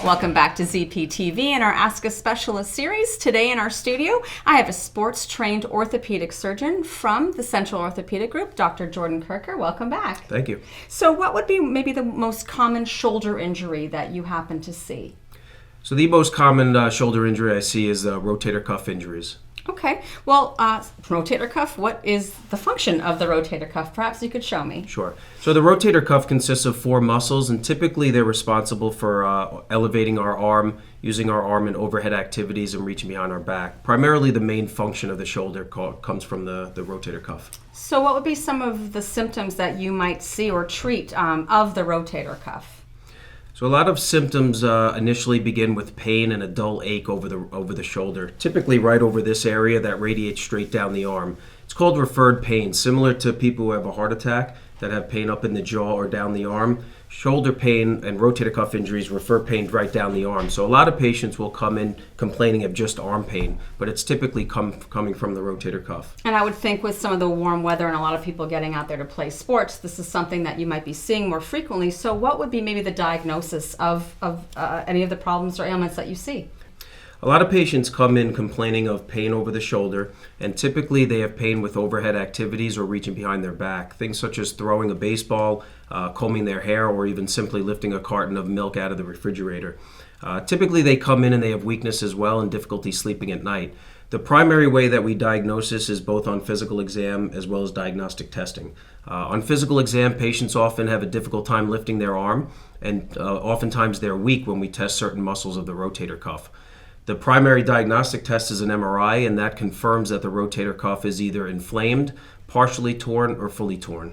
Welcome back to ZPTV and our Ask a Specialist series. Today in our studio, I have a sports-trained orthopedic surgeon from the Central Orthopedic Group, Dr. Jordan Kerker. Welcome back. Thank you. So what would be maybe the most common shoulder injury that you happen to see? So the most common shoulder injury I see is rotator cuff injuries. Okay. Well, rotator cuff, what is the function of the rotator cuff? Perhaps you could show me. Sure. So the rotator cuff consists of 4 muscles, and typically they're responsible for elevating our arm, using our arm in overhead activities, and reaching behind our back. Primarily the main function of the shoulder comes from the rotator cuff. So what would be some of the symptoms that you might see or treat of the rotator cuff? So a lot of symptoms initially begin with pain and a dull ache over the shoulder, typically right over this area that radiates straight down the arm. It's called referred pain, similar to people who have a heart attack that have pain up in the jaw or down the arm. Shoulder pain and rotator cuff injuries refer pain right down the arm. So a lot of patients will come in complaining of just arm pain, but it's typically coming from the rotator cuff. And I would think with some of the warm weather and a lot of people getting out there to play sports, this is something that you might be seeing more frequently. So what would be maybe the diagnosis of any of the problems or ailments that you see? A lot of patients come in complaining of pain over the shoulder, and typically they have pain with overhead activities or reaching behind their back. Things such as throwing a baseball, combing their hair, or even simply lifting a carton of milk out of the refrigerator. Typically they come in and they have weakness as well and difficulty sleeping at night. The primary way that we diagnose this is both on physical exam as well as diagnostic testing. On physical exam, patients often have a difficult time lifting their arm, and oftentimes they're weak when we test certain muscles of the rotator cuff. The primary diagnostic test is an MRI, and that confirms that the rotator cuff is either inflamed, partially torn, or fully torn.